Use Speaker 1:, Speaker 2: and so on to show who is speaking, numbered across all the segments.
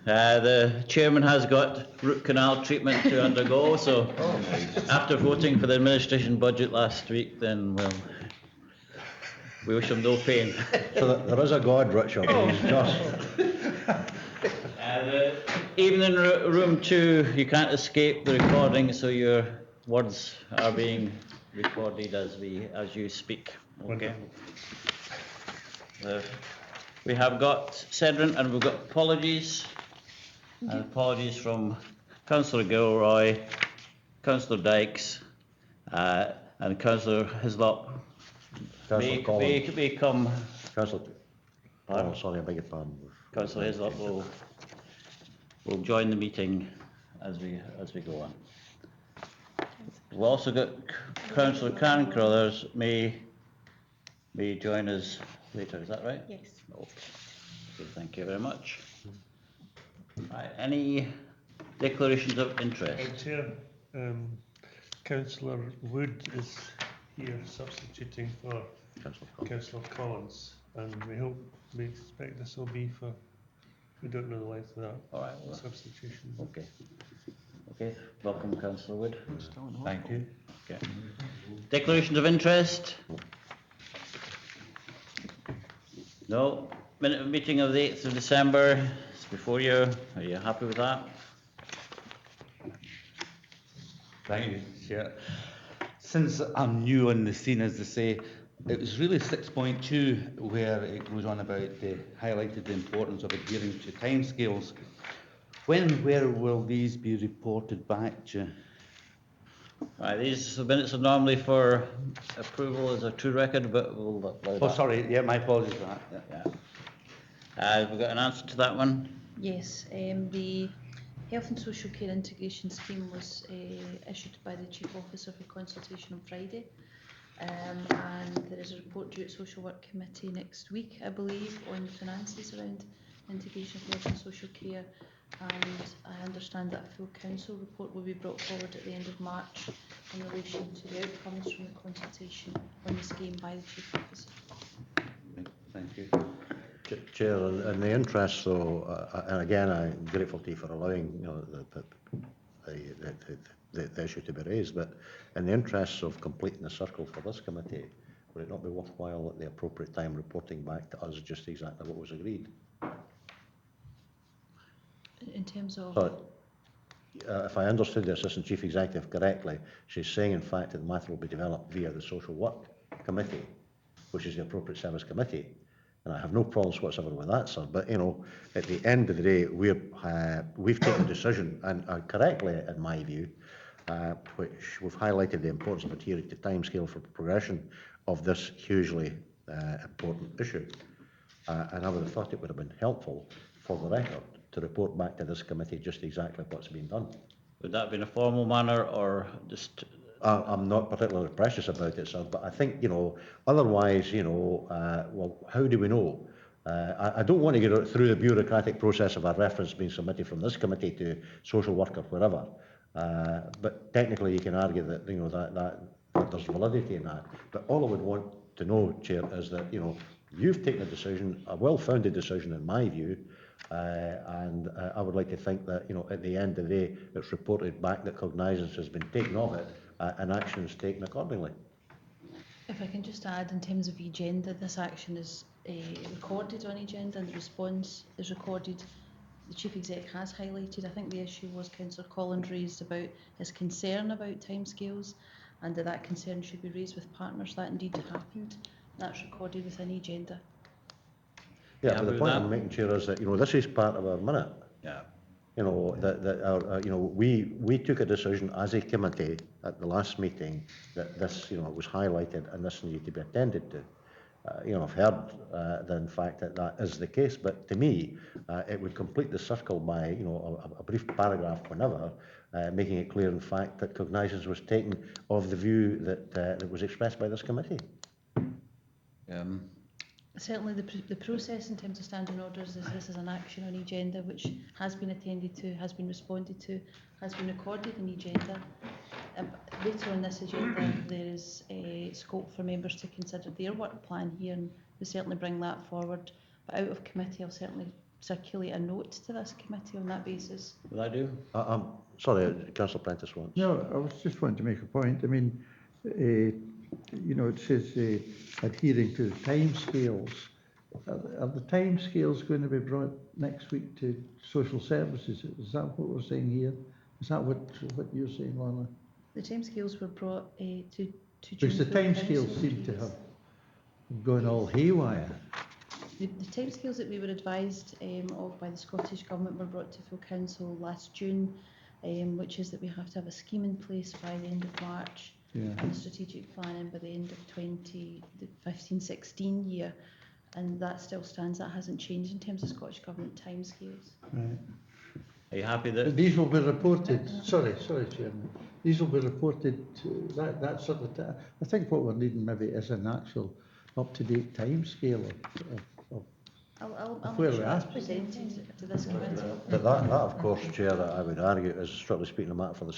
Speaker 1: The chairman has got root canal treatment to undergo, so after voting for the administration budget last week, then we wish him no pain.
Speaker 2: So there is a God, Richard, and he's just.
Speaker 1: Evening room 2, you can't escape the recording, so your words are being recorded as you speak. Okay. We have got Sederunt and we've got apologies. And apologies from Councillor Gilroy, Councillor Dykes, and Councillor Hislop. May come.
Speaker 2: Councillor. Oh, sorry, I beg your pardon.
Speaker 1: Councillor Hislop will join the meeting as we go on. We've also got Councillor Karen Crothers may join us later. Is that right?
Speaker 3: Yes.
Speaker 1: Okay, thank you very much. Right, any declarations of interest?
Speaker 4: Chair, Councillor Wood is here substituting for Councillor Collins, and we expect this will be for, we don't know the length of that.
Speaker 1: All right, well,
Speaker 4: substitution.
Speaker 1: Okay, welcome Councillor Wood.
Speaker 2: Thank you.
Speaker 1: Okay. Declarations of interest? No. Minute of meeting of the 8th of December. It's before you. Are you happy with that?
Speaker 5: Thank you, Chair. Since I'm new on the scene, as they say, it was really 6.2 where it goes on about highlighted the importance of adhering to timescales. Where will these be reported back to?
Speaker 1: Right, these minutes are normally for approval as a true record, but we'll.
Speaker 5: Sorry, yeah, my apologies for that.
Speaker 1: Yeah. We've got an answer to that one.
Speaker 3: Yes, the Health and Social Care Integration Scheme was issued by the Chief Officer for consultation on Friday, and there is a report due at Social Work Committee next week, I believe, on the finances around integration of health and social care, and I understand that a full council report will be brought forward at the end of March in relation to the outcomes from the consultation on the scheme by the Chief Officer.
Speaker 5: Thank you.
Speaker 2: Chair, in the interest, though, and again, I'm grateful to you for allowing the issue to be raised, but in the interests of completing the circle for this committee, would it not be worthwhile at the appropriate time reporting back to us just exactly what was agreed?
Speaker 3: In terms of...
Speaker 2: So, if I understood the Assistant Chief Executive correctly, she's saying in fact that the matter will be developed via the Social Work Committee, which is the appropriate service committee. And I have no problems whatsoever with that, sir. But, you know, at the end of the day, we've taken a decision, and correctly, in my view, which we've highlighted the importance of adhering to timescale for progression of this hugely important issue. And I would have thought it would have been helpful for the record to report back to this committee just exactly what's been done.
Speaker 1: Would that be in a formal manner or just...
Speaker 2: I'm not particularly precious about it, sir, but I think, you know, otherwise, you know, well, how do we know? I don't want to get through the bureaucratic process of a reference being submitted from this committee to social work or wherever. But technically you can argue that, you know, that there's validity in that. But all I would want to know, Chair, is that, you know, you've taken a decision, a well-founded decision in my view, and I would like to think that, you know, at the end of the day, it's reported back that cognizance has been taken of it and actions taken accordingly.
Speaker 3: If I can just add, in terms of the agenda, this action is recorded on agenda and the response is recorded. The Chief Exec has highlighted, I think the issue was Councillor Collins raised about his concern about timescales and that concern should be raised with partners. That indeed happened. That's recorded within the agenda.
Speaker 2: Yeah, but the point I'm making, Chair, is that, you know, this is part of our minute.
Speaker 1: Yeah.
Speaker 2: You know, you know, we took a decision as a committee at the last meeting that this, you know, was highlighted and this needed to be attended to. You know, I've heard in fact that is the case, but to me, it would complete the circle by, you know, a brief paragraph whenever, making it clear in fact that cognizance was taken of the view that that was expressed by this committee.
Speaker 3: Certainly the process in terms of standing orders is this is an action on agenda which has been attended to, has been responded to, has been recorded in the agenda. Later on this agenda there is a scope for members to consider their work plan here, and we certainly bring that forward. But out of committee I'll certainly circulate a note to this committee on that basis.
Speaker 1: Will I do?
Speaker 2: I'm sorry, Councillor Prentice wants.
Speaker 6: No, I was just wanting to make a point. I mean, you know, it says adhering to the timescales. Are the timescales going to be brought next week to social services? Is that what we're saying here? Is that what you're saying, Lana?
Speaker 3: The timescales were brought to
Speaker 6: Because the
Speaker 3: June for
Speaker 6: timescales
Speaker 3: council
Speaker 6: seem to
Speaker 3: reviews.
Speaker 6: have gone all haywire.
Speaker 3: The timescales that we were advised of by the Scottish Government were brought to full council last June, which is that we have to have a scheme in place by the end of March
Speaker 6: Yeah.
Speaker 3: and strategic planning by the end of the 15-16 year, and that still stands. That hasn't changed in terms of Scottish Government timescales.
Speaker 6: Right.
Speaker 1: Are you happy
Speaker 6: But
Speaker 1: that?
Speaker 6: these will be reported. Sorry, Chairman. These will be reported. That sort of. I think what we're needing maybe is an actual up-to-date timescale of
Speaker 3: I'll
Speaker 6: where
Speaker 3: make sure
Speaker 6: we're
Speaker 3: that's
Speaker 6: at.
Speaker 3: presented to this committee.
Speaker 2: But that of course, Chair, I would argue is strictly speaking a matter for the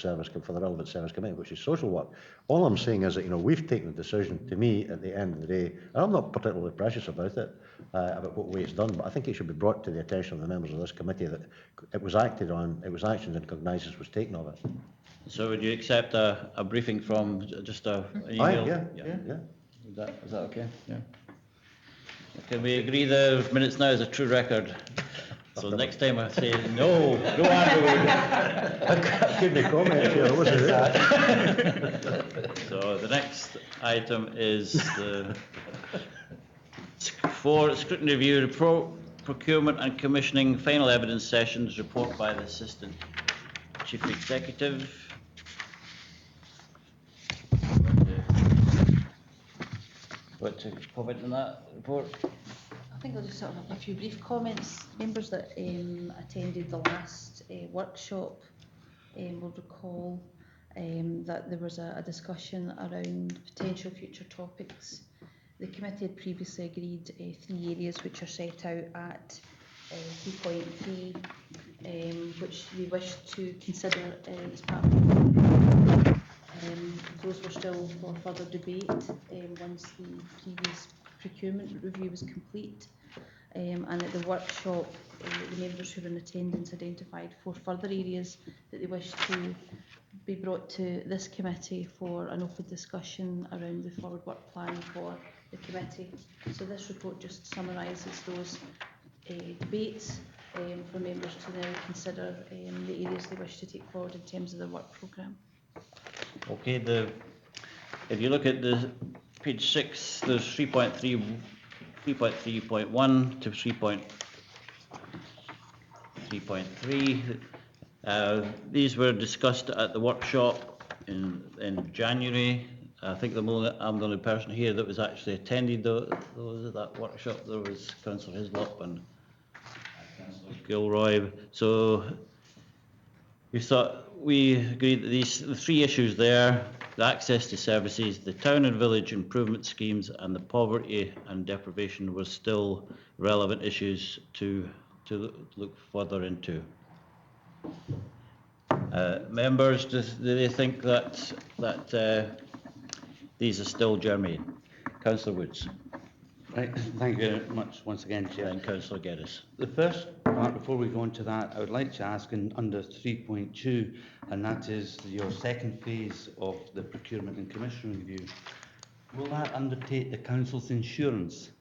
Speaker 2: relevant service committee, which is social work. All I'm saying is that, you know, we've taken the decision, to me, at the end of the day, and I'm not particularly precious about it, about what way it's done, but I think it should be brought to the attention of the members of this committee that it was acted on, it was actions and cognizance was taken of it.
Speaker 1: So would you accept a briefing from just an
Speaker 2: Aye,
Speaker 1: email?
Speaker 2: yeah.
Speaker 1: Is that okay? Yeah. Can we agree the minutes now is a true record? So next time I say no, go on.
Speaker 2: I couldn't comment, Chair, was it?
Speaker 1: So the next item is the for scrutiny review, procurement and commissioning final evidence sessions report by the Assistant Chief Executive. What to comment on that report?
Speaker 3: I think I'll just sort of have a few brief comments. Members that attended the last workshop will recall that there was a discussion around potential future topics. The committee had previously agreed 3 areas which are set out at 3.3, which we wish to consider as part of the those were still for further debate once the previous procurement review was complete. And at the workshop, the members who were in attendance identified 4 further areas that they wish to be brought to this committee for an open discussion around the forward work plan for the committee. So this report just summarises those debates for members to now consider the areas they wish to take forward in terms of their work programme.
Speaker 1: Okay, if you look at the page 6, there's 3.3.1 to 3.3. These were discussed at the workshop in January. I think I'm the only person here that was actually attended that workshop. There was Councillor Hislop and Councillor Gilroy. So we agreed that the 3 issues there, the access to services, the town and village improvement schemes, and the poverty and deprivation were still relevant issues to look further into. Members, do they think that these are still germane? Councillor Woods.
Speaker 5: Right, thank you very much once again, Chair.
Speaker 1: And Councillor Geddes.
Speaker 5: The first part, before we go on to that, I would like to ask under 3.2, and that is your second phase of the procurement and commissioning review. Will that undertake the council's insurance?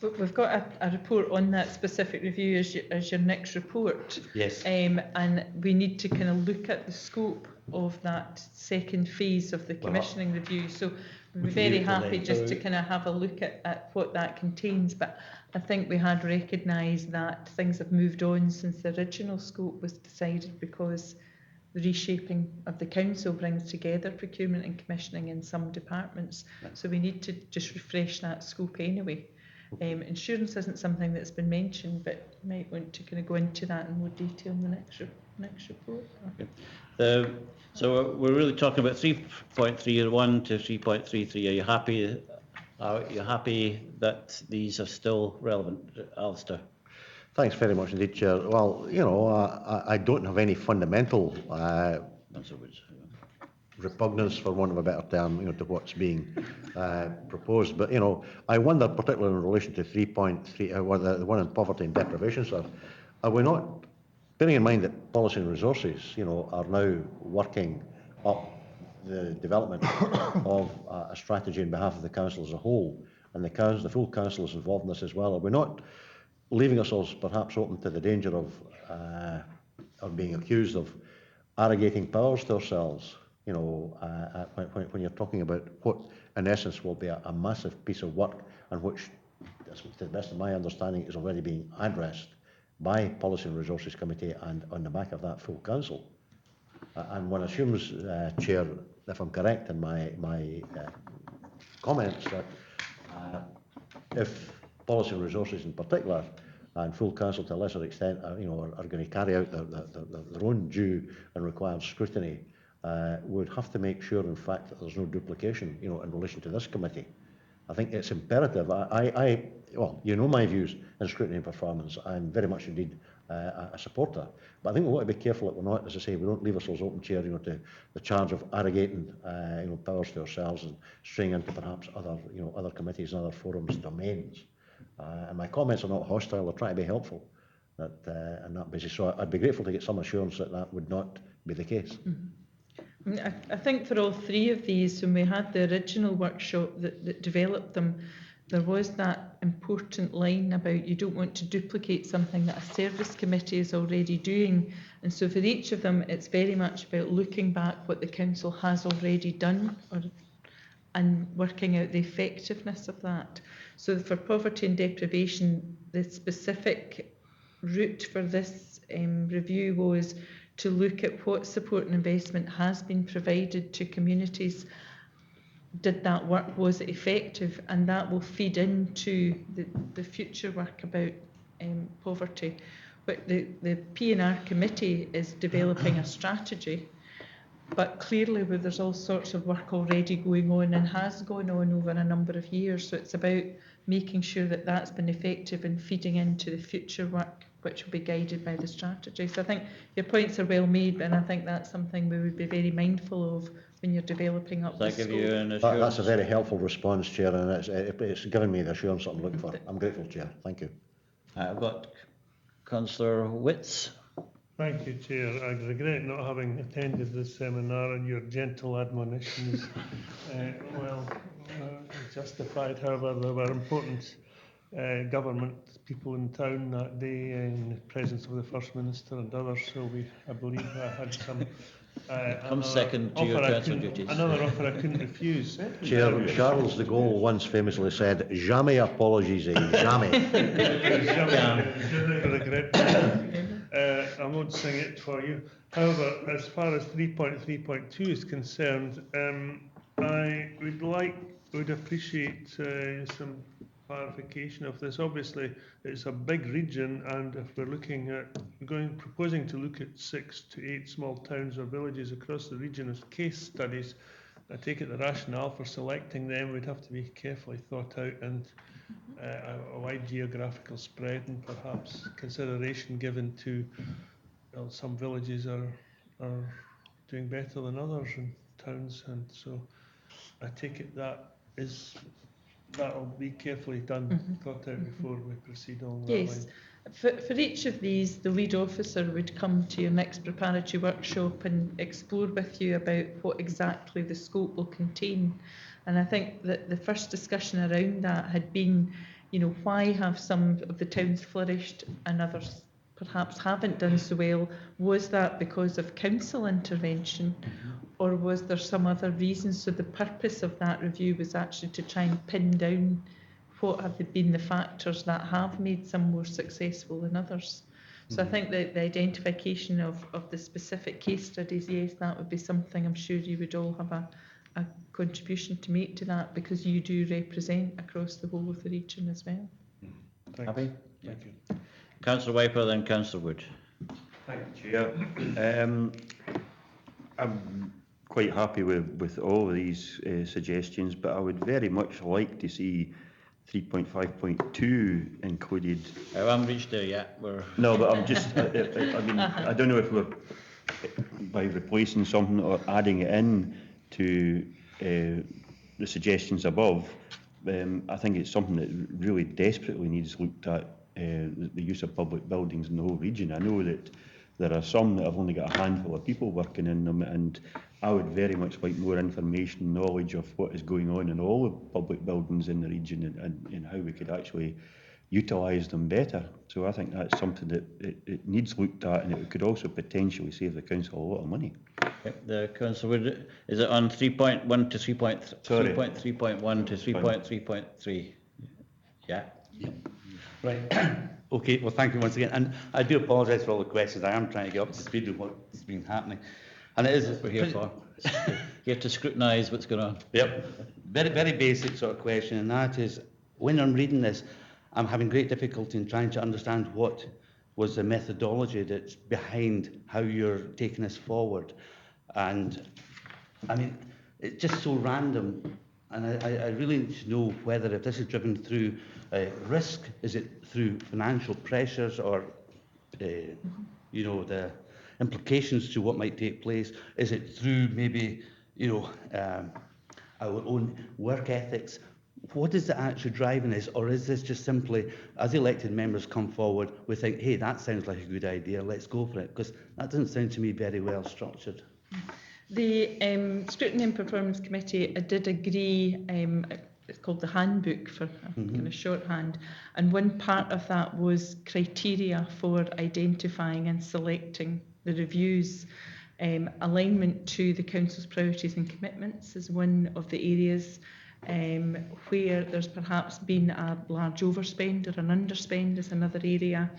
Speaker 7: We've got a report on that specific review as your next report.
Speaker 5: Yes.
Speaker 7: And we need to kind of look at the scope of that second phase of the commissioning review. So we'd be very happy just to kind of have a look at what that contains. But I think we had recognised that things have moved on since the original scope was decided, because the reshaping of the council brings together procurement and commissioning in some departments. So we need to just refresh that scope anyway. Insurance isn't something that's been mentioned, but you might want to kind of go into that in more detail in the next report.
Speaker 1: Okay. So we're really talking about 3.31 to 3.33. Are you happy? Are you happy that these are still relevant, Alistair?
Speaker 2: Thanks very much indeed, Chair. Well, you know, I don't have any fundamental repugnance, for want of a better term, to what's being proposed. But, I wonder, particularly in relation to 3.3, the one on poverty and deprivation, sir, are we not, bearing in mind that Policy and Resources, are now working up the development of a strategy on behalf of the council as a whole, and the full council is involved in this as well, are we not leaving ourselves perhaps open to the danger of being accused of arrogating powers to ourselves, when you're talking about what in essence will be a massive piece of work, and which, to the best of my understanding, is already being addressed by Policy and Resources Committee and on the back of that full council. And one assumes, Chair, if I'm correct in my comments, that if Policy and Resources in particular, and full council to a lesser extent, are going to carry out their own due and required scrutiny, would have to make sure, in fact, that there's no duplication, in relation to this committee. I think it's imperative. Well, my views on scrutiny and performance. I'm very much indeed a supporter. But I think we want to be careful that we're not, as I say, we don't leave ourselves open, Chair, to the charge of arrogating, powers to ourselves and straying into perhaps other committees and other forums, domains. And my comments are not hostile. They're trying to be helpful on that basis. So I'd be grateful to get some assurance that that would not be the case.
Speaker 7: Mm-hmm. I think for all three of these, when we had the original workshop that developed them, there was that important line about you don't want to duplicate something that a service committee is already doing. And so for each of them, it's very much about looking back what the council has already done and working out the effectiveness of that. So for poverty and deprivation, the specific route for this review was to look at what support and investment has been provided to communities. Did that work, was it effective? And that will feed into the future work about poverty. But the P&R committee is developing a strategy, but clearly there's all sorts of work already going on and has gone on over a number of years. So it's about making sure that that's been effective and feeding into the future work, which will be guided by the strategy. So I think your points are well made, and I think that's something we would be very mindful of when you're developing up the scope.
Speaker 2: That's a very helpful response, Chair, and it's given me the assurance I'm looking for. I'm grateful, Chair. Thank you.
Speaker 1: I've got Councillor Witts.
Speaker 4: Thank you, Chair. I regret not having attended this seminar, and your gentle admonitions, justified. However, there were important government people in town that day in the presence of the First Minister and others, so I believe I had some
Speaker 1: Come second to your council duties.
Speaker 4: Another offer I couldn't refuse.
Speaker 2: Chair, Charles de Gaulle once famously said, "Jamais apologies, jamais."
Speaker 4: I won't sing it for you. However, as far as 3.3.2 is concerned, I would appreciate some clarification of this. Obviously, it's a big region, and if we're looking at proposing to look at 6 to 8 small towns or villages across the region as case studies, I take it the rationale for selecting them would have to be carefully thought out, and a wide geographical spread, and perhaps consideration given to some villages are doing better than others in towns, and so I take it that'll be carefully done, thought out before we proceed on that line.
Speaker 7: For each of these, the lead officer would come to your next preparatory workshop and explore with you about what exactly the scope will contain. And I think that the first discussion around that had been, why have some of the towns flourished and others perhaps haven't done so well? Was that because of council intervention, or was there some other reason? So the purpose of that review was actually to try and pin down what have been the factors that have made some more successful than others. So I think that the identification of the specific case studies, yes, that would be something I'm sure you would all have a contribution to make to that, because you do represent across the whole of the region as well.
Speaker 1: Happy?
Speaker 4: Thank you.
Speaker 1: Councillor Wiper, then Councillor Wood.
Speaker 8: Thank you, Chair. I'm quite happy with all of these suggestions, but I would very much like to see 3.5.2 included.
Speaker 1: I haven't reached there yet.
Speaker 8: No, but I'm just, I mean, I don't know if we're, by replacing something or adding it in, to the suggestions above, I think it's something that really desperately needs looked at, the use of public buildings in the whole region. I know that there are some that have only got a handful of people working in them, and I would very much like more information and knowledge of what is going on in all the public buildings in the region, and how we could actually utilise them better. So I think that's something that it needs looked at, and it could also potentially save the council a lot of money.
Speaker 1: Yep, the council would, is it on 3.1 to 3.3.1 to 3.3.3? Yeah.
Speaker 5: Right. Okay, well, thank you once again. And I do apologise for all the questions. I am trying to get up to speed with what's been happening. And it is...
Speaker 1: That's what we're here for. Here to scrutinise what's going on.
Speaker 5: Yep. Very, very basic sort of question, and that is, when I'm reading this, I'm having great difficulty in trying to understand what was the methodology that's behind how you're taking this forward. And, I mean, it's just so random, and I really need to know whether if this is driven through risk, is it through financial pressures, or, you know, the implications to what might take place? Is it through maybe, you know, our own work ethics? What is the actual driving this, or is this just simply, as elected members come forward, we think, hey, that sounds like a good idea, let's go for it? Because that doesn't sound to me very well structured.
Speaker 7: The Scrutiny and Performance Committee did agree, it's called the handbook for kind of shorthand, and one part of that was criteria for identifying and selecting the reviews. Alignment to the council's priorities and commitments is one of the areas where there's perhaps been a large overspend or an underspend is another area.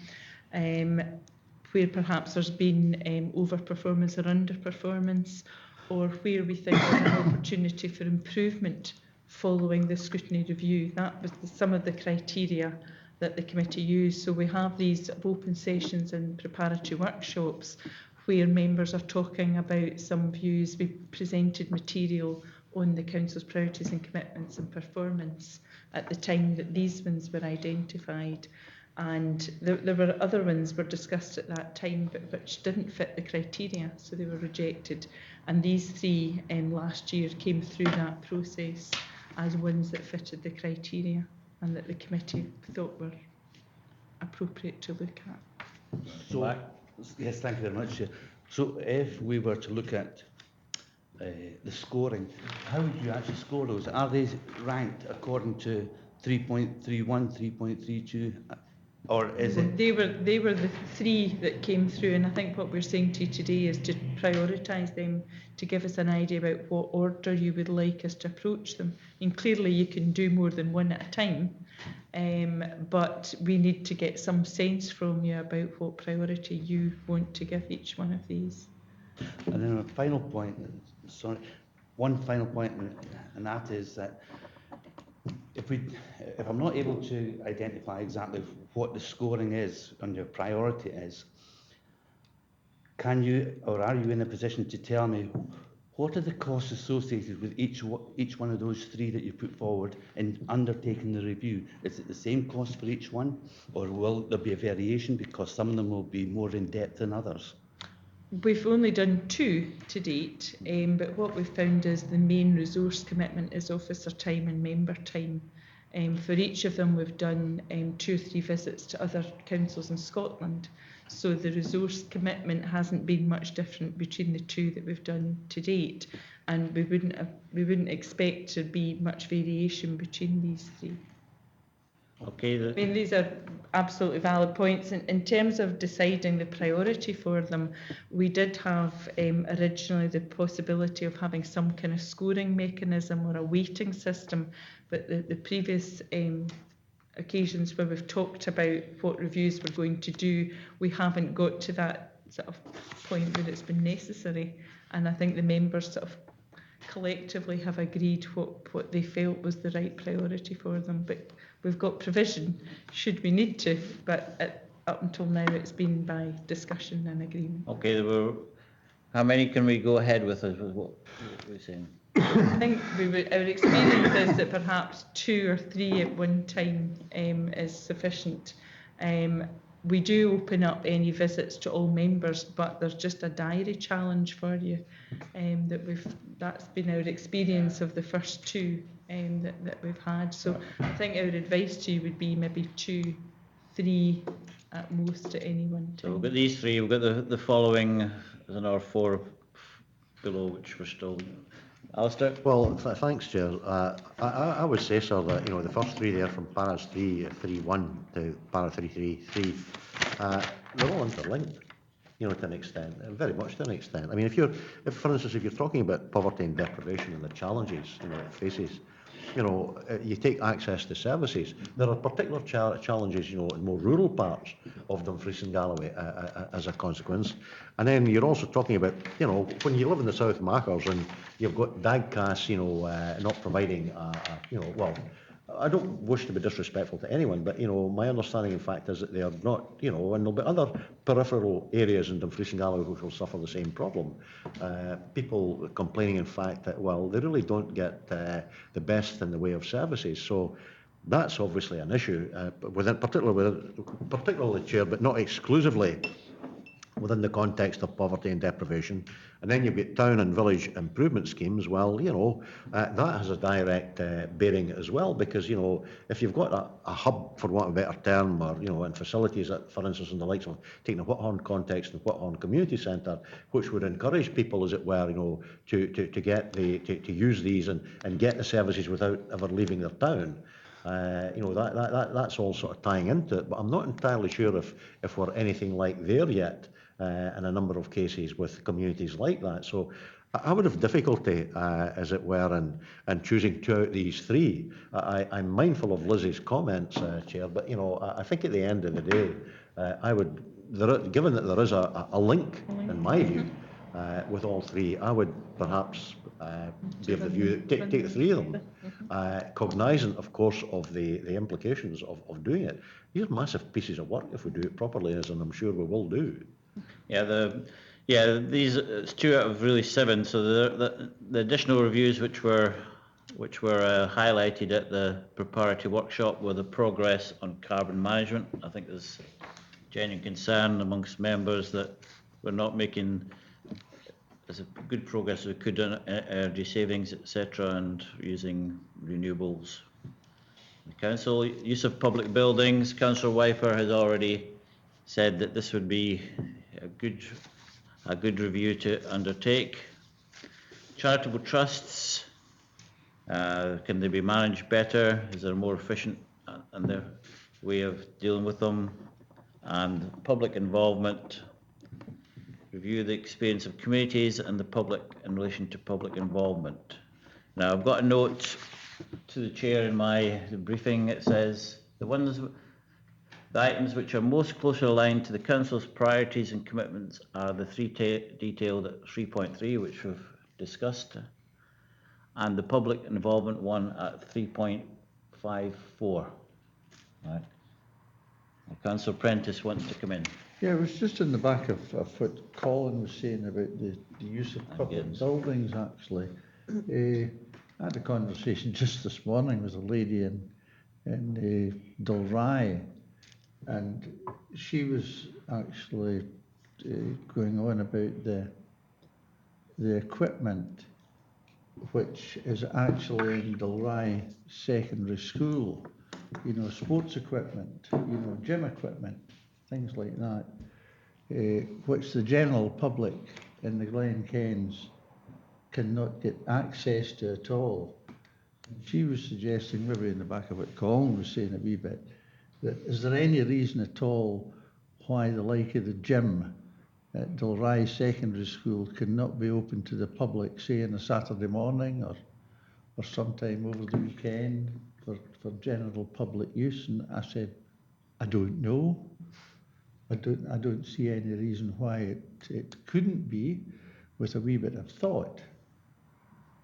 Speaker 7: Where perhaps there's been overperformance or underperformance, or where we think there's an opportunity for improvement following the scrutiny review. That was some of the criteria that the committee used. So we have these open sessions and preparatory workshops where members are talking about some views. We presented material on the council's priorities and commitments and performance at the time that these ones were identified. And there were other ones were discussed at that time, but which didn't fit the criteria, so they were rejected. And these three last year came through that process as ones that fitted the criteria and that the committee thought were appropriate to look at.
Speaker 5: So, yes, thank you very much. So if we were to look at the scoring, how would you actually score those? Are they ranked according to 3.31, 3.32? Or is it?
Speaker 7: They were the three that came through, and I think what we're saying to you today is to prioritise them, to give us an idea about what order you would like us to approach them. And clearly you can do more than one at a time, but we need to get some sense from you about what priority you want to give each one of these.
Speaker 5: And then a final point, one final point, and that is that if I'm not able to identify exactly what the scoring is and your priority is, can you, or are you in a position to tell me what are the costs associated with each one of those three that you put forward in undertaking the review? Is it the same cost for each one, or will there be a variation because some of them will be more in depth than others?
Speaker 7: We've only done 2 to date, but what we've found is the main resource commitment is officer time and member time. For each of them, we've done 2 or 3 visits to other councils in Scotland. So the resource commitment hasn't been much different between the 2 that we've done to date, and we wouldn't expect to be much variation between these 3.
Speaker 1: Okay.
Speaker 7: I mean, these are absolutely valid points. In terms of deciding the priority for them, we did have originally the possibility of having some kind of scoring mechanism or a weighting system, but the previous occasions where we've talked about what reviews we're going to do, we haven't got to that sort of point where it's been necessary. And I think the members sort of collectively have agreed what they felt was the right priority for them. But we've got provision should we need to, but up until now it's been by discussion and agreement.
Speaker 1: Okay, how many can we go ahead with what we're saying?
Speaker 7: I think our experience is that perhaps 2 or 3 at one time is sufficient. we do open up any visits to all members, but there's just a diary challenge for you. That's been our experience of the first two that we've had. So I think our advice to you would be maybe 2, 3 at most at any one
Speaker 1: So
Speaker 7: time.
Speaker 1: we've got these three, we've got the following, there's another 4 below which we're still. Alistair?
Speaker 2: Well, thanks, Chair. I would say, sir, that the first 3 there from paras 3.1 to para 3.3.3, they're all interlinked. To an extent, very much to an extent. I mean, if for instance, if you're talking about poverty and deprivation and the challenges it faces, you take access to services. There are particular challenges, in more rural parts of Dumfries and Galloway as a consequence. And then you're also talking about, when you live in the South Machars and you've got Dagcas, not providing, well, I don't wish to be disrespectful to anyone, but my understanding, in fact, is that they are not, and there'll be other peripheral areas in Dumfries and Galloway which will suffer the same problem. People complaining, in fact, that they really don't get the best in the way of services. So that's obviously an issue, particularly, Chair, but not exclusively within the context of poverty and deprivation. And then you've got town and village improvement schemes. Well, that has a direct bearing as well, because, if you've got a hub, for want of a better term, or, and facilities that, for instance, in the likes of taking the Whithorn context and Whithorn Community Centre, which would encourage people, as it were, to use these and get the services without ever leaving their town. That's all sort of tying into it, but I'm not entirely sure if we're anything like there yet in a number of cases with communities like that. So I would have difficulty, as it were, in choosing 2 out of these 3. I'm mindful of Lizzie's comments, Chair, but I think at the end of the day, given that there is a link, in my view, with all 3, I would perhaps be of the view that take the 3 of them, cognisant, of course, of the implications of doing it. These are massive pieces of work if we do it properly, as I'm sure we will do.
Speaker 1: These it's 2 out of really 7. So the additional reviews which were highlighted at the preparatory workshop were the progress on carbon management. I think there's genuine concern amongst members that we're not making as good progress as we could on energy savings, etc., and using renewables. The council use of public buildings. Councillor Wyfer has already said that this would be a good review to undertake. Charitable trusts, can they be managed better? Is there a more efficient and their way of dealing with them? And public involvement, review the experience of communities and the public in relation to public involvement. Now, I've got a note to the chair in my briefing. It says the items which are most closely aligned to the council's priorities and commitments are the 3 detailed at 3.3, which we've discussed, and the public involvement one at 3.54. Right. Councillor Prentice wants to come in.
Speaker 6: Yeah, it was just in the back of what Colin was saying about the use of public buildings, actually. I had a conversation just this morning with a lady in Dalry, and she was actually going on about the equipment which is actually in Dalry Secondary School, sports equipment, gym equipment, things like that, which the general public in the Glen Kens cannot get access to at all. She was suggesting, maybe in the back of what Colin was saying a wee bit, that is there any reason at all why the like of the gym at Dalry Secondary School cannot be open to the public, say on a Saturday morning or sometime over the weekend for general public use? And I said, I don't know. I don't see any reason why it couldn't be, with a wee bit of thought.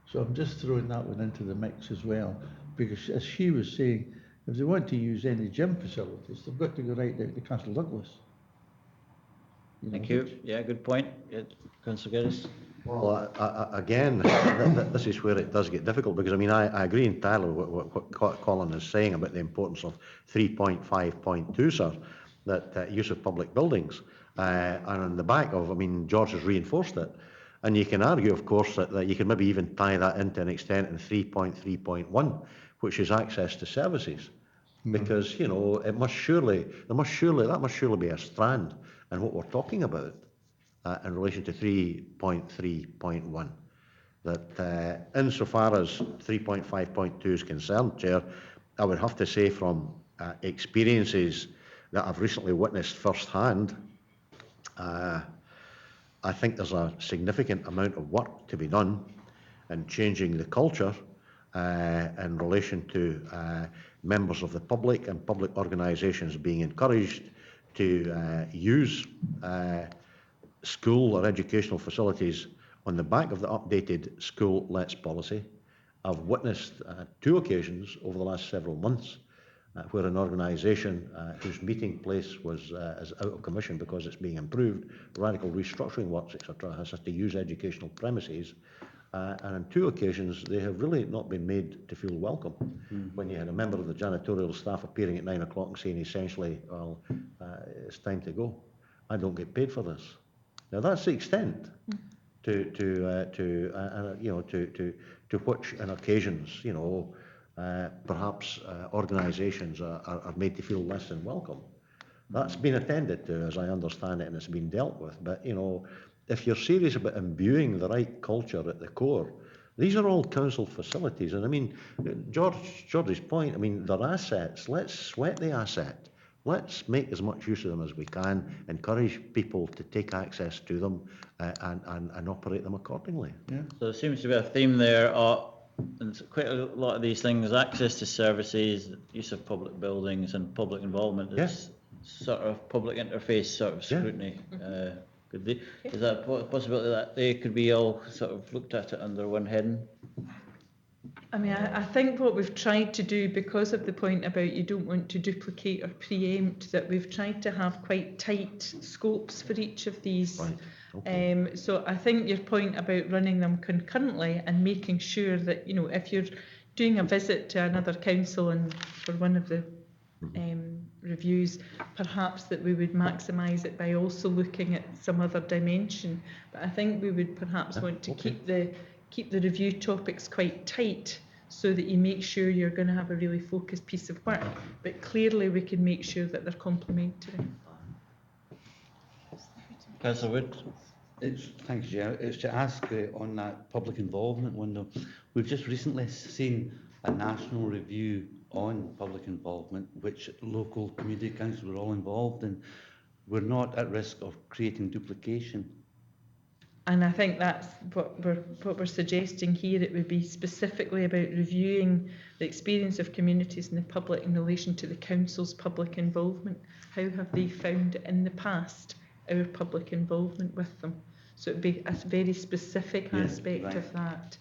Speaker 6: So I'm just throwing that one into the mix as well, because as she was saying, if they want to use any gym facilities, they've got to go right down to Castle Douglas.
Speaker 1: Thank you. Yeah, good point. Councillor Geddes.
Speaker 2: Well, again, this is where it does get difficult, because I agree entirely with what Colin is saying about the importance of 3.5.2, sir. that use of public buildings. And on the back of, I mean, George has reinforced it. And you can argue, of course, that you can maybe even tie that into an extent in 3.3.1, which is access to services. Because, you know, that must surely be a strand in what we're talking about in relation to 3.3.1. That insofar as 3.5.2 is concerned, Chair, I would have to say from experiences that I've recently witnessed firsthand, I think there's a significant amount of work to be done in changing the culture in relation to members of the public and public organisations being encouraged to use school or educational facilities on the back of the updated School Let's policy. I've witnessed 2 occasions over the last several months where an organisation whose meeting place is out of commission because it's being improved, radical restructuring works, etc., has had to use educational premises. And on 2 occasions, they have really not been made to feel welcome. When you had a member of the janitorial staff appearing at 9 o'clock and saying essentially, well, it's time to go. I don't get paid for this. Now that's the extent to which, on occasions, you know, perhaps organisations are made to feel less than welcome. That's been attended to, as I understand it, and it's been dealt with. But, you know, if you're serious about imbuing the right culture at the core, these are all council facilities. And I mean, George's point, I mean, they're assets. Let's sweat the asset. Let's make as much use of them as we can, encourage people to take access to them and operate them accordingly.
Speaker 5: Yeah.
Speaker 1: So there seems to be a theme there, and quite a lot of these things, access to services, use of public buildings and public involvement is sort of public interface sort of scrutiny. Is that a possibility that they could be all sort of looked at it under one heading?
Speaker 7: I mean, I think what we've tried to do, because of the point about you don't want to duplicate or preempt, that we've tried to have quite tight scopes for each of these.
Speaker 2: Right. Okay.
Speaker 7: So I think your point about running them concurrently and making sure that, you know, if you're doing a visit to another council and for one of the reviews, perhaps that we would maximise it by also looking at some other dimension. But I think we would perhaps want to keep the review topics quite tight so that you make sure you're going to have a really focused piece of work, but clearly we can make sure that they're complementary.
Speaker 1: Councillor Wood?
Speaker 5: Thank you, Chair. It's to ask on that public involvement window. We've just recently seen a national review on public involvement, which local community councils were all involved in. We're not at risk of creating duplication.
Speaker 7: And I think that's what we're suggesting here. It would be specifically about reviewing the experience of communities in the public in relation to the council's public involvement. How have they found in the past our public involvement with them? So it would be a very specific aspect of that.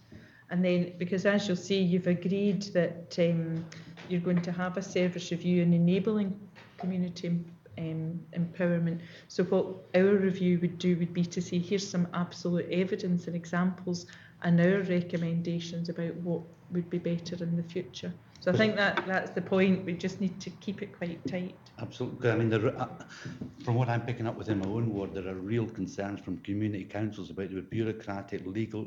Speaker 7: And then, because as you'll see, you've agreed that you're going to have a service review and enabling community empowerment. So what our review would do would be to say, here's some absolute evidence and examples and our recommendations about what would be better in the future. So I think that's the point. We just need to keep it quite tight.
Speaker 5: Absolutely. I mean, from what I'm picking up within my own ward, there are real concerns from community councils about the bureaucratic legal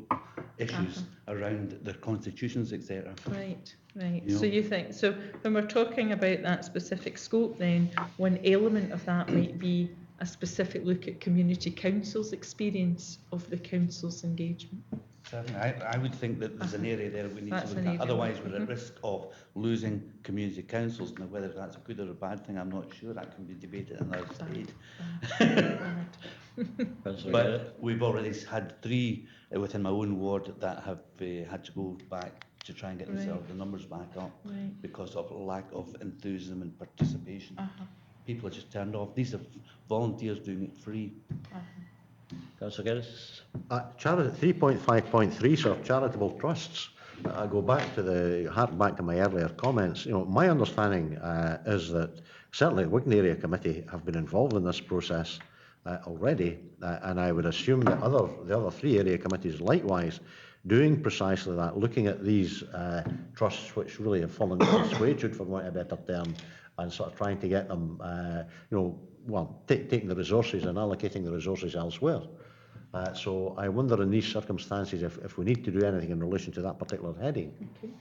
Speaker 5: issues around their constitutions, etc.
Speaker 7: Right, right.
Speaker 5: You know?
Speaker 7: So you think, so when we're talking about that specific scope then, one element of that might be a specific look at community councils' experience of the council's engagement.
Speaker 5: Certainly. I would think that there's an area there we need
Speaker 7: That's
Speaker 5: to look
Speaker 7: an
Speaker 5: at.
Speaker 7: area.
Speaker 5: Otherwise, we're at risk of losing community councils. Now, whether that's a good or a bad thing, I'm not sure. That can be debated at another stage. But we've already had 3 within my own ward that have had to go back to try and get themselves the numbers back up because of lack of enthusiasm and participation. People are just turned off. These are volunteers doing it free.
Speaker 1: Councillor Geddes?
Speaker 2: 3.5.3, sort of charitable trusts. I go back to hark back to my earlier comments. You know, my understanding is that certainly the Wigan Area Committee have been involved in this process already, and I would assume that the other 3 area committees likewise doing precisely that, looking at these trusts which really have fallen into dissuasion, for want of a better term, and sort of trying to get them, taking the resources and allocating the resources elsewhere. So I wonder in these circumstances if we need to do anything in relation to that particular heading.
Speaker 7: Okay.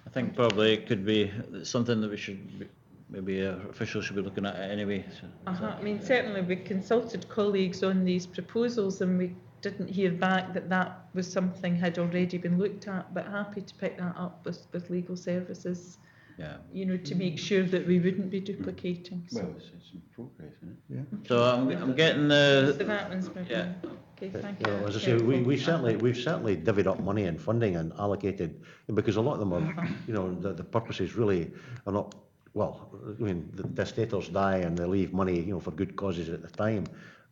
Speaker 1: I think probably it could be something that we should, maybe officials should be looking at anyway. So,
Speaker 7: I mean, certainly we consulted colleagues on these proposals and we didn't hear back that that was something had already been looked at, but happy to pick that up with legal services,
Speaker 1: yeah.
Speaker 7: you know, to make sure that we wouldn't be duplicating. So,
Speaker 5: Well, it's in progress, isn't it?
Speaker 6: Yeah.
Speaker 1: So I'm getting
Speaker 7: so
Speaker 1: the,
Speaker 7: that one's maybe,
Speaker 1: yeah.
Speaker 7: okay, thank you.
Speaker 2: As I
Speaker 7: That's
Speaker 2: say, we've
Speaker 7: helpful.
Speaker 2: certainly divvied up money and funding and allocated, because a lot of them are, the purposes really are not, well, I mean, the testators die and they leave money, for good causes at the time.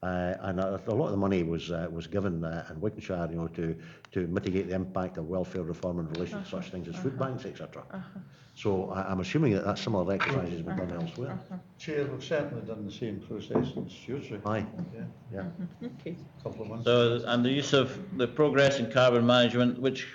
Speaker 2: And a lot of the money was given in Wickenshire, to mitigate the impact of welfare reform in relation to such things as food banks, etc. So I'm assuming that similar exercise has been done elsewhere.
Speaker 6: Chair, we've certainly done the same process in Shrewsbury.
Speaker 2: Aye,
Speaker 6: Yeah,
Speaker 2: yeah.
Speaker 7: Okay.
Speaker 6: couple of months
Speaker 1: So,
Speaker 6: ago.
Speaker 1: and the use of the progress in carbon management, which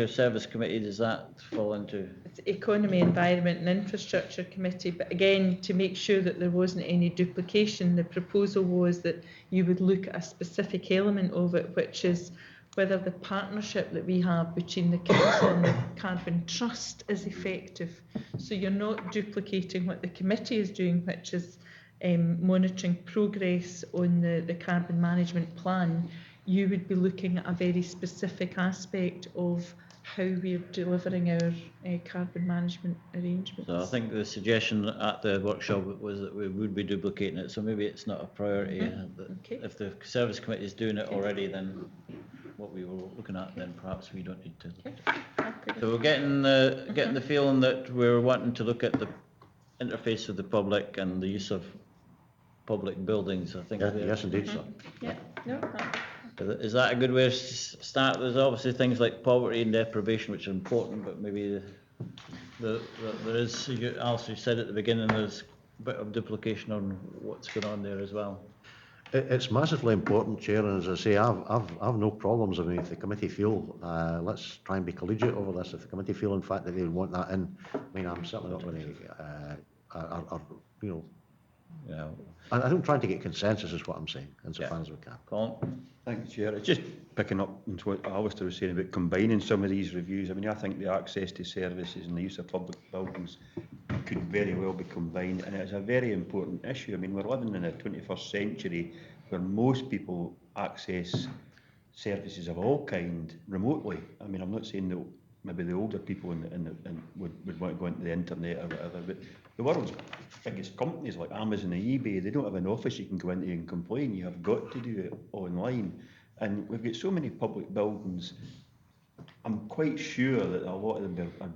Speaker 1: service committee does that fall into?
Speaker 7: It's Economy, Environment and Infrastructure Committee, but again, to make sure that there wasn't any duplication, the proposal was that you would look at a specific element of it, which is whether the partnership that we have between the Council and the Carbon Trust is effective. So you're not duplicating what the committee is doing, which is monitoring progress on the carbon management plan. You would be looking at a very specific aspect of how we're delivering our carbon management arrangements.
Speaker 1: So I think the suggestion at the workshop was that we would be duplicating it, so maybe it's not a priority. That
Speaker 7: Okay.
Speaker 1: If the service committee is doing it already, then what we were looking at, then perhaps we don't need to.
Speaker 7: Happy
Speaker 1: So we're getting the feeling that we're wanting to look at the interface with the public and the use of public buildings. I think.
Speaker 2: Yes, indeed, sir.
Speaker 7: Yeah, no,
Speaker 1: Is that a good way to start? There's obviously things like poverty and deprivation which are important, but maybe there is, Alice, you said at the beginning, there's a bit of duplication on what's going on there as well.
Speaker 2: It's massively important, Chair, and as I say, I've no problems. I mean, if the committee feel, let's try and be collegiate over this. If the committee feel, in fact, that they want that in, I mean, I'm certainly not going to,
Speaker 1: Yeah.
Speaker 2: I'm trying to get consensus, is what I'm saying, insofar as we can.
Speaker 1: Colin?
Speaker 8: Thank you, Chair. It's just picking up on what Alistair was saying about combining some of these reviews. I mean, I think the access to services and the use of public buildings could very well be combined, and it's a very important issue. I mean, we're living in a 21st century where most people access services of all kind remotely. I mean, I'm not saying that maybe the older people would want to go into the internet or whatever, but the world's biggest companies like Amazon and eBay, they don't have an office you can go into and complain. You have got to do it online. And we've got so many public buildings, I'm quite sure that a lot of them are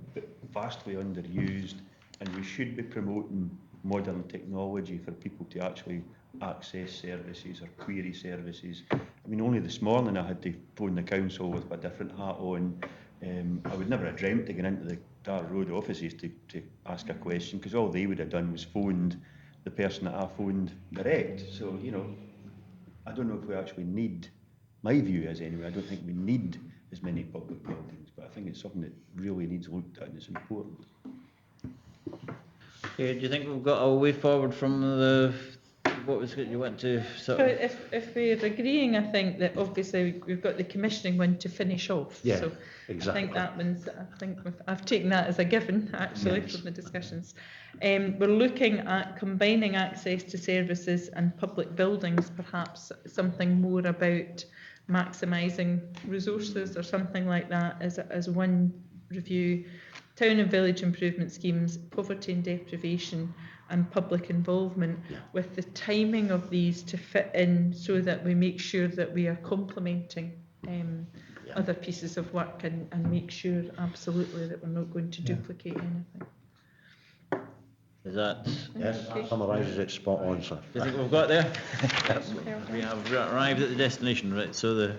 Speaker 8: vastly underused, and we should be promoting modern technology for people to actually access services or query services. I mean, only this morning I had to phone the council with a different hat on. I would never have dreamt of going into the Dar Road offices to ask a question, because all they would have done was phoned the person that I phoned direct. So, I don't know if we actually need, my view is anyway, I don't think we need as many public buildings, but I think it's something that really needs looked at and it's important.
Speaker 1: Okay, do you think we've got a way forward from what was it you went to sort
Speaker 7: So
Speaker 1: of?
Speaker 7: if we're agreeing, I think that obviously we've got the commissioning one to finish off.
Speaker 2: Yeah,
Speaker 7: So
Speaker 2: exactly.
Speaker 7: I think that one's, I've taken that as a given, actually,
Speaker 2: Yes.
Speaker 7: from the discussions. We're looking at combining access to services and public buildings, perhaps something more about maximising resources or something like that as one review. Town and village improvement schemes, poverty and deprivation, and public involvement, with the timing of these to fit in so that we make sure that we are complementing other pieces of work and make sure absolutely that we're not going to duplicate anything.
Speaker 1: Is that?
Speaker 2: Yes, that summarises it spot on, sir.
Speaker 1: Do you think we've got there? We have arrived at the destination, right? So the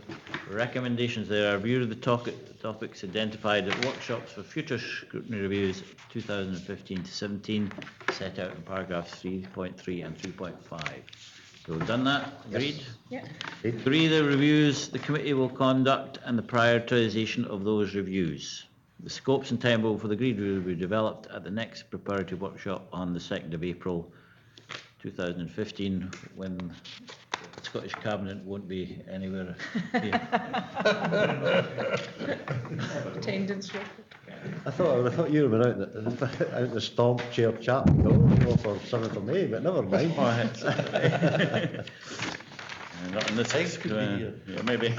Speaker 1: recommendations there are review of the topics identified at workshops for future scrutiny reviews 2015 to 17, set out in paragraphs 3.3 and 3.5. So we've done that, agreed?
Speaker 7: Yeah.
Speaker 1: 3, the reviews the committee will conduct and the prioritisation of those reviews. The scopes and timetable for the agreed review will be developed at the next preparatory workshop on the 2nd of April 2015, when the Scottish Cabinet won't be anywhere here.
Speaker 7: Attendance record.
Speaker 2: I thought you were out the stomp chair chat, for 7th of May, but never mind.
Speaker 1: Not in this
Speaker 5: Thanks, could be here.
Speaker 1: yeah, maybe.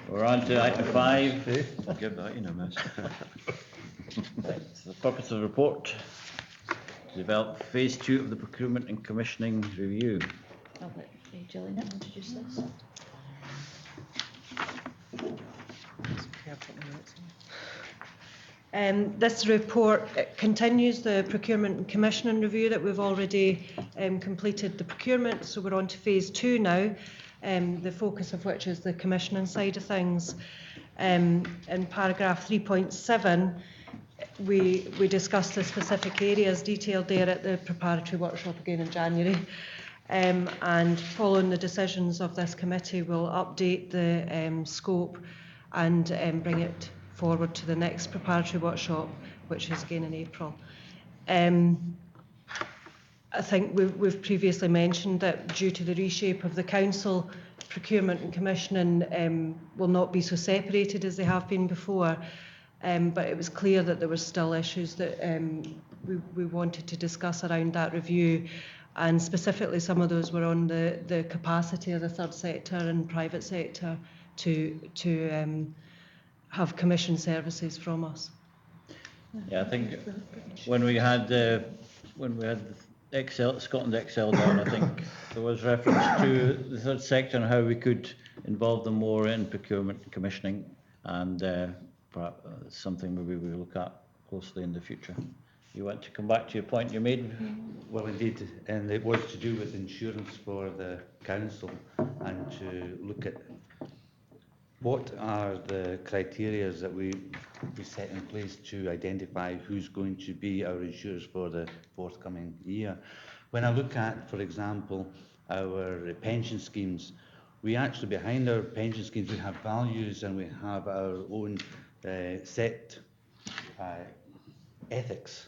Speaker 1: We're on to item 5.
Speaker 8: Give that in a miss.
Speaker 1: It's the purpose of the report. Develop phase 2 of the procurement and commissioning review.
Speaker 3: I'll let Gillian introduce this.
Speaker 9: This report continues the procurement and commissioning review that we've already completed the procurement, so we're on to phase 2 now, the focus of which is the commissioning side of things. In paragraph 3.7, we discussed the specific areas detailed there at the preparatory workshop again in January. And following the decisions of this committee, we'll update the scope and bring it forward to the next preparatory workshop, which is again in April. I think we've previously mentioned that due to the reshape of the council, procurement and commissioning will not be so separated as they have been before. But it was clear that there were still issues that we wanted to discuss around that review, and specifically some of those were on the capacity of the third sector and private sector to have commission services from us.
Speaker 1: Yeah, I think when we had Scotland Excel down, I think there was reference to the third sector and how we could involve them more in procurement and commissioning, and perhaps something maybe we'll look at closely in the future. You want to come back to your point you made?
Speaker 5: Well, indeed, and it was to do with insurance for the council, and to look at what are the criteria that we set in place to identify who's going to be our insurers for the forthcoming year. When I look at, for example, our pension schemes, we actually, behind our pension schemes, we have values and we have our own set ethics.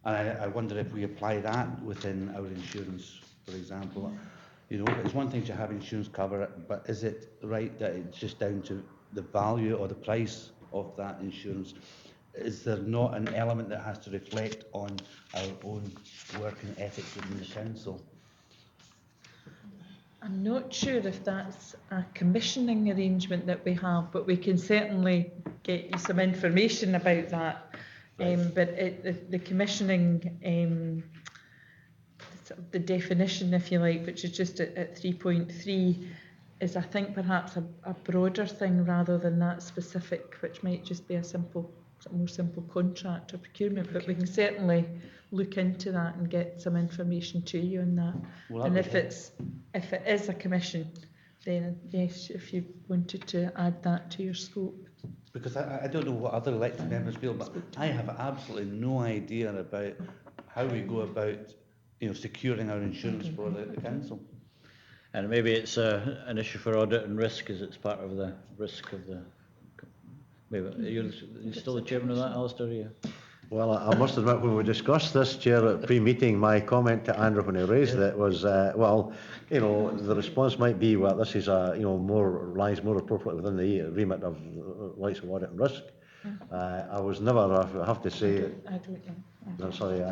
Speaker 5: And I wonder if we apply that within our insurance, for example. You know, it's one thing to have insurance cover, but is it right that it's just down to the value or the price of that insurance? Is there not an element that has to reflect on our own working ethics within the council?
Speaker 7: I'm not sure if that's a commissioning arrangement that we have, but we can certainly get you some information about that.
Speaker 5: Right.
Speaker 7: But the commissioning, the definition, if you like, which is just at 3.3, is, I think, perhaps a broader thing rather than that specific, which might just be a more simple contract or procurement. But we can certainly look into that and get some information to you on that.
Speaker 5: Well,
Speaker 7: and if it is a commission, then yes, if you wanted to add that to your scope.
Speaker 5: Because I don't know what other elected members feel, but I have absolutely no idea about how we go about, you know, securing our insurance for the council.
Speaker 1: And maybe it's an issue for audit and risk, as it's part of the risk of the. Maybe you're still the chairman of that, Alistair? Yeah.
Speaker 2: Well, I must admit, when we discussed this, Chair, at pre-meeting, my comment to Andrew when he raised it was, well, you know, the response might be, well, this is lies more appropriately within the remit of likes of audit and risk. I was never, I have to say,
Speaker 7: I don't know.
Speaker 2: no, sorry,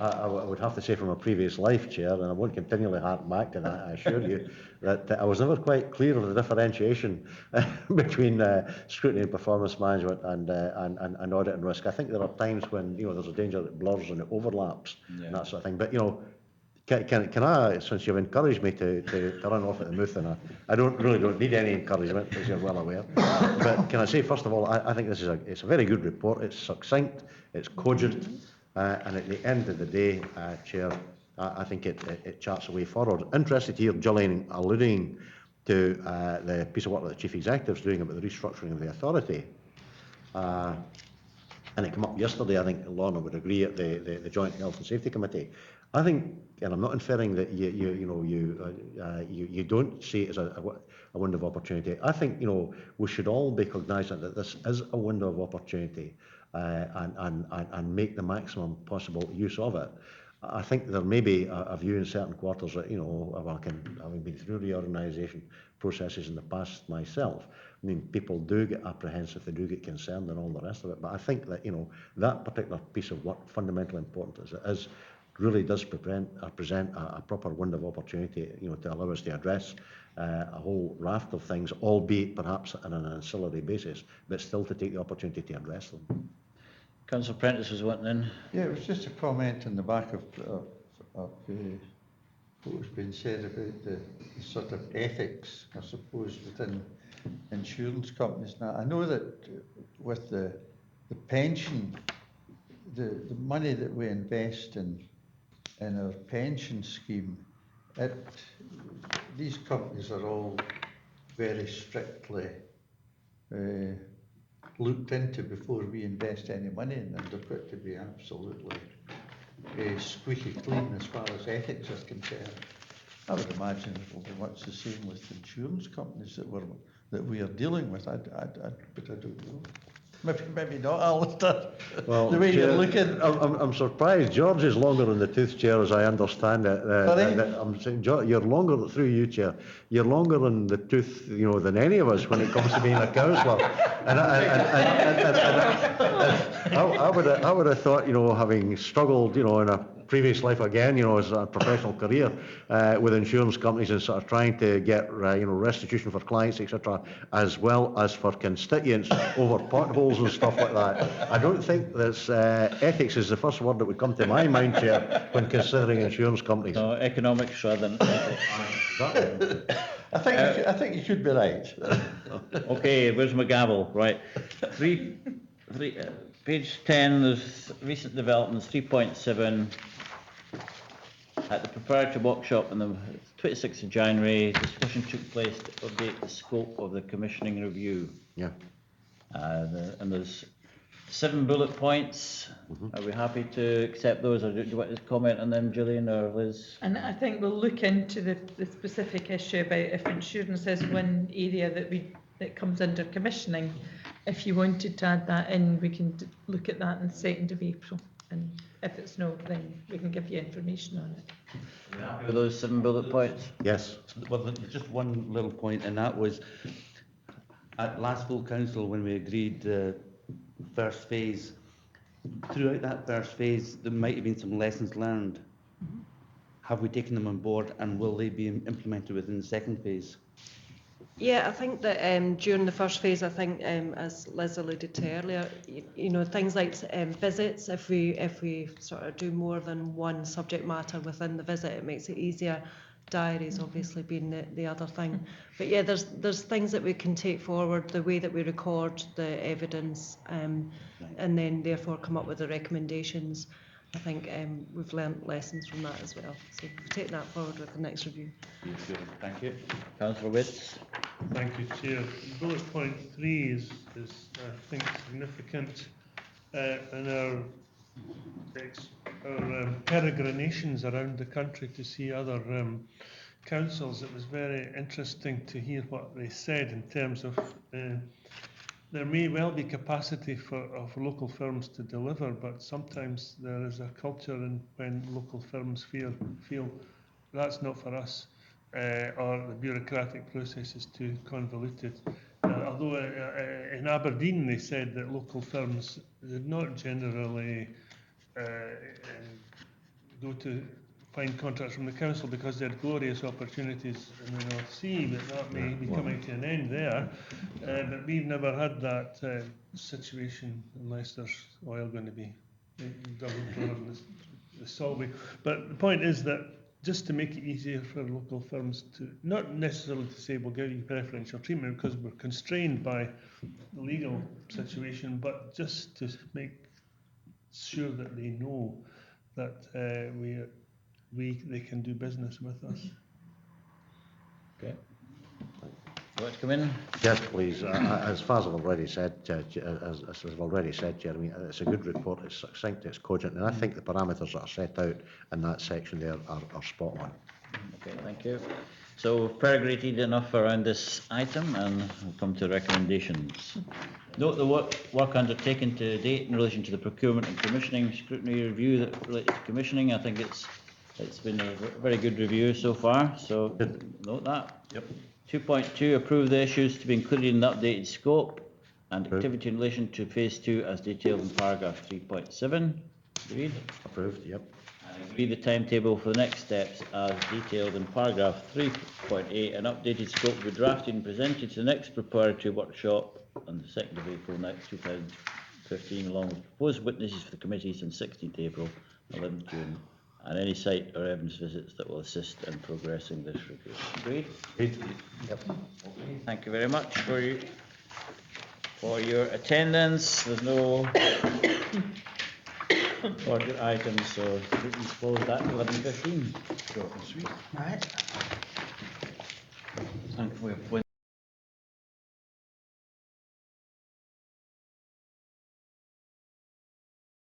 Speaker 2: I would have to say from a previous life, Chair, and I won't continually hark back to that, I assure you, that I was never quite clear of the differentiation between scrutiny and performance management and audit and risk. I think there are times when, you know, there's a danger that it blurs and it overlaps, and that sort of thing. But, you know, can I, since you've encouraged me to run off at the mouth, and I really don't need any encouragement, as you're well aware, but can I say, first of all, I think this is it's a very good report. It's succinct, it's cogent, and at the end of the day, Chair, I think it charts a way forward. Interested to hear Gillian alluding to the piece of work that the Chief Executive's doing about the restructuring of the authority. and it came up yesterday, I think Lorna would agree, at the Joint Health and Safety Committee. I think, and I'm not inferring that you don't see it as a window of opportunity. I think, we should all be cognizant that this is a window of opportunity, and make the maximum possible use of it. I think there may be a view in certain quarters that, having been through reorganisation processes in the past myself, I mean, people do get apprehensive, they do get concerned and all the rest of it. But I think that, that particular piece of work, fundamentally important as it is, really does present a proper window of opportunity, to allow us to address a whole raft of things, albeit perhaps on an ancillary basis, but still to take the opportunity to address them.
Speaker 1: Councillor Prentice was wanting in.
Speaker 6: Yeah, it was just a comment on the back of what was being said about the sort of ethics, I suppose, within insurance companies. Now, I know that with the pension, the money that we invest in our pension scheme, these companies are all very strictly looked into before we invest any money in them. They've got to be absolutely squeaky clean as far as ethics is concerned. I would imagine it will be much the same with insurance companies that we are dealing with. But I don't know. Maybe not, Alistair.
Speaker 2: Well,
Speaker 6: the way you're looking.
Speaker 2: I'm surprised. George is longer in the tooth, Chair, as I understand it. I'm saying, you're longer, through you, Chair, you're longer in the tooth, than any of us when it comes to being a councillor. And I would have thought, having struggled, in a previous life again, as a professional career with insurance companies and sort of trying to get, restitution for clients, etc., as well as for constituents over potholes and stuff like that. I don't think that ethics is the first word that would come to my mind, Chair, when considering insurance companies.
Speaker 1: No, economics rather than ethics.
Speaker 6: I think you could be right.
Speaker 1: Okay, where's my gavel? Right. Page 10, there's recent developments, 3.7. At the preparatory workshop on the 26th of January, discussion took place to update the scope of the commissioning review.
Speaker 2: Yeah.
Speaker 1: And there's 7 bullet points. Are we happy to accept those, or do you want to comment on them, Gillian or Liz?
Speaker 7: And I think we'll look into the specific issue about if insurance is one area that comes under commissioning. If you wanted to add that in, we can look at that on the 2nd of April. And if it's no, then we can give you information on it.
Speaker 1: Are we happy with those 7 bullet points?
Speaker 2: Yes.
Speaker 5: Well, there's just one little point, and that was at last full council when we agreed the first phase. Throughout that first phase, there might have been some lessons learned. Have we taken them on board, and will they be implemented within the second phase?
Speaker 9: Yeah, I think that during the first phase, as Liz alluded to earlier, things like visits, if we sort of do more than one subject matter within the visit, it makes it easier. Diaries obviously being the other thing. But yeah, there's things that we can take forward, the way that we record the evidence, and then therefore come up with the recommendations. I think we've learnt lessons from that as well. So we'll take that forward with the next review.
Speaker 1: Thank you. Councillor Witts.
Speaker 4: Thank you, Chair. Bullet point 3 is I think significant in our peregrinations around the country to see other councils. It was very interesting to hear what they said in terms of there may well be capacity of local firms to deliver, but sometimes there is a culture when local firms feel that's not for us, or the bureaucratic process is too convoluted. Although in Aberdeen they said that local firms did not generally go to find contracts from the council because they had glorious opportunities in the North Sea, but that may be coming to an end there. But we've never had that situation unless there's oil going to be dug in the Solway. But the point is that just to make it easier for local firms to, not necessarily to say we'll give you preferential treatment because we're constrained by the legal situation, but just to make sure that they know that they can do business with us.
Speaker 1: Okay. You want to come in?
Speaker 2: Yes, please. As far as I've already said, as I've already said, Jeremy, it's a good report. It's succinct, it's cogent, and I think the parameters that are set out in that section there are spot on.
Speaker 1: Okay, thank you. So pergolated enough around this item, and we'll come to recommendations. Note the work undertaken to date in relation to the procurement and commissioning scrutiny review that relates to commissioning. I think it's been a very good review so far, so note that.
Speaker 2: Yep.
Speaker 1: 2.2, approve the issues to be included in the updated scope and
Speaker 2: Approved.
Speaker 1: activity in relation to phase 2 as detailed in paragraph 3.7. Agreed?
Speaker 2: Approved, yep.
Speaker 1: And agree the timetable for the next steps as detailed in paragraph 3.8. An updated scope will be drafted and presented to the next preparatory workshop on the 2nd of April 2015, along with proposed witnesses for the committees on 16th April, 11th June, and any site or evidence visits that will assist in progressing this review. Agreed?
Speaker 2: Yep.
Speaker 1: Okay, thank you very much for your attendance. There's no further items, so we can close that at 11:15.
Speaker 2: Short and sweet.
Speaker 1: Right. Thank you.